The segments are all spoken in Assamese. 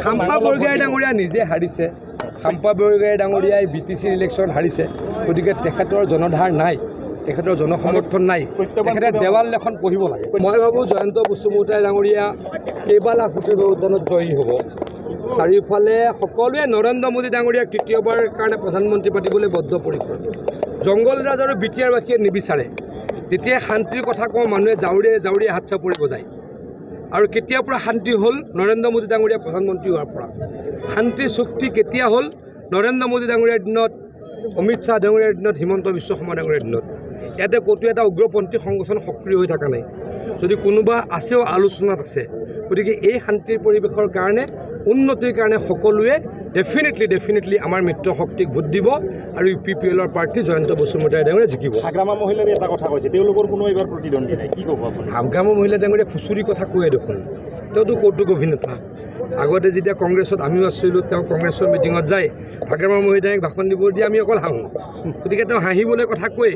খাম্পা বৰগোহাঁই ডাঙৰীয়া নিজে হাৰিছে। খাম্পা বৰগোহাঁই ডাঙৰীয়াই BTCৰ ইলেকশ্যন হাৰিছে, গতিকে তেখেতৰ জনধাৰ নাই, তেখেতৰ জনসমৰ্থন নাই, তেখেতে দেৱাল এখন পঢ়িব লাগে। মই ভাবোঁ জয়ন্ত বসুমতাৰী ডাঙৰীয়া কেইবা লাখ ভোটেৰে উদ্যানত জয়ী হ'ব। চাৰিওফালে সকলোৱে নৰেন্দ্ৰ মোদী ডাঙৰীয়াক তৃতীয়বাৰ কাৰণে প্ৰধানমন্ত্ৰী পাতিবলৈ বদ্ধপৰিকৰ। জংগল ৰাজ আৰু বিটিআৰবাসীয়ে নিবিচাৰে। যেতিয়াই শান্তিৰ কথা কওঁ মানুহে জাউৰিয়ে জাউৰিয়ে হাত চাপৰি বজায়। আৰু কেতিয়াৰ পৰা শান্তি হ'ল? নৰেন্দ্ৰ মোদী ডাঙৰীয়া প্ৰধানমন্ত্ৰী হোৱাৰ পৰা। শান্তি চুক্তি কেতিয়া হ'ল? নৰেন্দ্ৰ মোদী ডাঙৰীয়াৰ দিনত, অমিত শ্বাহ ডাঙৰীয়াৰ দিনত, হিমন্ত বিশ্ব শৰ্মা ডাঙৰীয়াৰ দিনত। ইয়াতে ক'তো এটা উগ্ৰপন্থী সংগঠন সক্ৰিয় হৈ থকা নাই। যদি কোনোবা আছেও আলোচনাত আছে। গতিকে এই শান্তিৰ পৰিৱেশৰ কাৰণে, উন্নতিৰ কাৰণে সকলোৱে ডেফিনেটলি আমাৰ মিত্ৰ শক্তিক ভোট দিব আৰু UPPLৰ প্ৰাৰ্থী জয়ন্ত বসুমতাৰী ডাঙৰীয়া জিকিব। হাগ্ৰামা মহিলাই এটা কথা কৈছে, তেওঁলোকৰ কোনো এইবাৰ প্ৰতিদ্বন্দ্বী নাই, কি ক'ব আপুনি? হাগ্ৰামা মহিলা ডাঙৰীয়া খুচুৰি কথা কৈয়ে দেখোন। তেওঁতো কৌতুক অভিনেতা। আগতে যেতিয়া কংগ্ৰেছত আমিও আছিলোঁ, তেওঁ কংগ্ৰেছৰ মিটিঙত যায় হাগ্ৰামা মহিলাক ভাষণ দিব দিয়ে আমি অকল হাঁহোঁ। গতিকে তেওঁ হাঁহিবলৈ কথা কয়,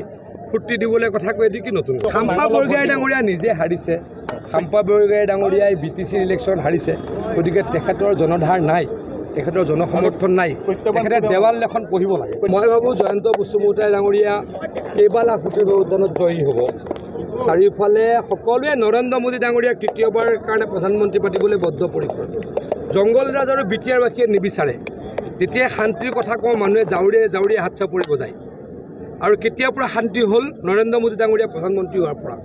ফূৰ্তি দিবলৈ কথা কয়, এইটো কি নতুন? খাম্পা বৰগোহাঁই ডাঙৰীয়া নিজে হাৰিছে। খাম্পা বৰগোহাঁই ডাঙৰীয়াই BTCৰ ইলেকশ্যন হাৰিছে, গতিকে তেখেতৰ জনধাৰ নাই, তেখেতৰ জনসমৰ্থন নাই, তেখেতে দেৱাল এখন পঢ়িব লাগে। মই ভাবোঁ জয়ন্ত বসুমতাৰী ডাঙৰীয়া কেইবা লাখ ভোটেৰে উদ্যানত জয়ী হ'ব। চাৰিওফালে সকলোৱে নৰেন্দ্ৰ মোদী ডাঙৰীয়াক তৃতীয়বাৰ কাৰণে প্ৰধানমন্ত্ৰী পাতিবলৈ বদ্ধপৰিকৰ। জংগল ৰাজ আৰু বিটিআৰবাসীয়ে নিবিচাৰে। যেতিয়াই শান্তিৰ কথা কওঁ মানুহে জাউৰিয়ে জাউৰিয়ে হাত চাপৰি বজায়। আৰু কেতিয়াৰ পৰা শান্তি হ'ল? নৰেন্দ্ৰ মোদী ডাঙৰীয়া প্ৰধানমন্ত্ৰী হোৱাৰ পৰা।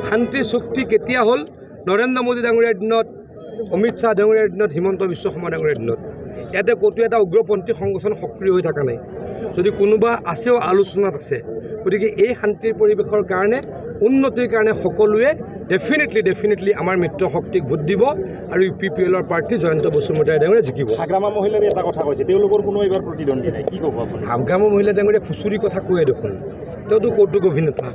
শান্তি চুক্তি কেতিয়া হ'ল? নৰেন্দ্ৰ মোদী ডাঙৰীয়াৰ দিনত, অমিত শ্বাহ ডাঙৰীয়াৰ দিনত, হিমন্ত বিশ্ব শৰ্মা ডাঙৰীয়াৰ দিনত। ইয়াতে ক'তো এটা উগ্ৰপন্থী সংগঠন সক্ৰিয় হৈ থকা নাই। যদি কোনোবা আছেও আলোচনাত আছে। গতিকে এই শান্তিৰ পৰিৱেশৰ কাৰণে, উন্নতিৰ কাৰণে সকলোৱে ডেফিনেটলি আমাৰ মিত্ৰ শক্তিক ভোট দিব আৰু UPPLৰ প্ৰাৰ্থী জয়ন্ত বসুমতাৰী ডাঙৰীয়া জিকিব। হাগ্ৰামা মহিলাই এটা কথা কৈছে, তেওঁলোকৰ কোনো এইবাৰ প্ৰতিদ্বন্দ্বী নাই, কি ক'ব আপুনি? হাগ্ৰামা মহিলা ডাঙৰীয়া খুচুৰি কথা কৈয়ে দেখোন। তেওঁতো কৌতুক অভিনেতা।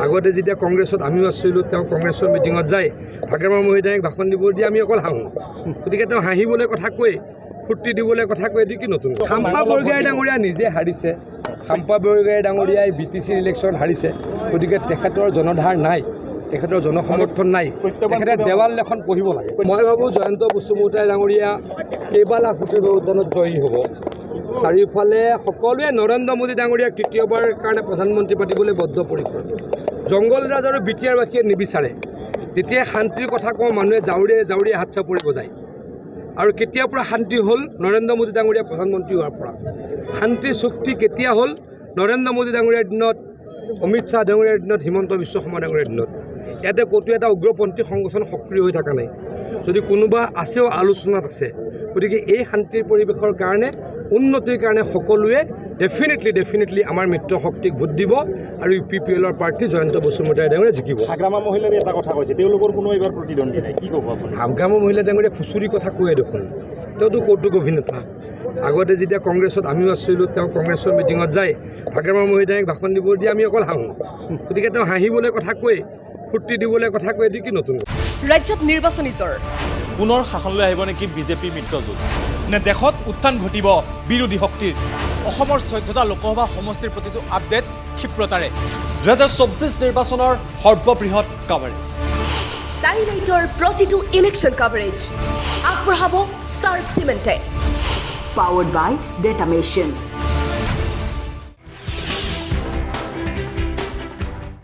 আগতে যেতিয়া কংগ্ৰেছত আমিও আছিলোঁ, তেওঁ কংগ্ৰেছৰ মিটিঙত যায় হাগ্ৰামা মহিলাক ভাষণ দিব দিয়ে আমি অকল হাঁহোঁ। গতিকে তেওঁ হাঁহিবলৈ কথা কয়, ফূৰ্তি দিবলৈ কথা কয়, এইটো কি নতুন? খাম্পা বৰগোহাঁই ডাঙৰীয়া নিজে হাৰিছে। খাম্পা বৰগোহাঁই ডাঙৰীয়াই BTCৰ ইলেকশ্যন হাৰিছে, গতিকে তেখেতৰ জনধাৰ নাই, তেখেতৰ জনসমৰ্থন নাই, তেখেতে দেৱাল এখন পঢ়িব লাগে। মই ভাবোঁ জয়ন্ত বসুমতাৰী ডাঙৰীয়া কেইবা লাখ ভোটেৰে উদ্যানত জয়ী হ'ব। চাৰিওফালে সকলোৱে নৰেন্দ্ৰ মোদী ডাঙৰীয়াক তৃতীয়বাৰ কাৰণে প্ৰধানমন্ত্ৰী পাতিবলৈ বদ্ধপৰিকৰ। জংগল ৰাজ আৰু বিটিআৰবাসীয়ে নিবিচাৰে। যেতিয়াই শান্তিৰ কথা কওঁ মানুহে জাউৰিয়ে জাউৰিয়ে হাত চাপৰি বজায়। আৰু কেতিয়াৰ পৰা শান্তি হ'ল? নৰেন্দ্ৰ মোদী ডাঙৰীয়া প্ৰধানমন্ত্ৰী হোৱাৰ পৰা। শান্তি চুক্তি কেতিয়া হ'ল? নৰেন্দ্ৰ মোদী ডাঙৰীয়াৰ দিনত, অমিত শ্বাহ ডাঙৰীয়াৰ দিনত, হিমন্ত বিশ্ব শৰ্মা ডাঙৰীয়াৰ দিনত। ইয়াতে ক'তো এটা উগ্ৰপন্থী সংগঠন সক্ৰিয় হৈ থকা নাই। যদি কোনোবা আছেও আলোচনাত আছে। গতিকে এই শান্তিৰ পৰিৱেশৰ কাৰণে, উন্নতিৰ কাৰণে সকলোৱে ডেফিনেটলি আমাৰ মিত্ৰ শক্তিক ভোট দিব আৰু UPPLৰ প্ৰাৰ্থী জয়ন্ত বসুমতাৰী ডাঙৰীয়া জিকিব। হাগ্ৰামা মহিলাই এটা কথা কৈছে, তেওঁলোকৰ কোনো এইবাৰ প্ৰতিদ্বন্দ্বী নাই, কি ক'ব আপুনি? হাগ্ৰামা মহিলা ডাঙৰীয়া খুচুৰি কথা কৈয়ে দেখোন। তেওঁতো কৌতুক অভিনেতা। আগতে যেতিয়া কংগ্ৰেছত আমিও আছিলোঁ, তেওঁ কংগ্ৰেছৰ মিটিঙত যায় হাগ্ৰামা মহিলাক ভাষণ দিব দিয়ে আমি অকল হাঁহোঁ। গতিকে তেওঁ হাঁহিবলৈ কথা কয়, ফূৰ্তি দিবলৈ কথা কয়, এইটো কি নতুন? ৰাজ্যত নিৰ্বাচনী জ্বৰ। পুনৰ শাসনলৈ আহিব নেকি বিজেপি মিত্ৰজোঁট? নে দেশত উত্থান ঘটিব বিৰোধী শক্তিৰ? অসমৰ 14টা লোকসভা সমষ্টিৰ প্ৰতিটো আপডেট ক্ষিপ্ৰতাৰে 2024 নিৰ্বাচনৰ সৰ্ববৃহৎ কাভাৰেজ। টাইলাইটৰ প্ৰতিটো ইলেকশ্যন কাভাৰেজ আগবঢ়াব star চিমেণ্টে। Powered by Data Machine.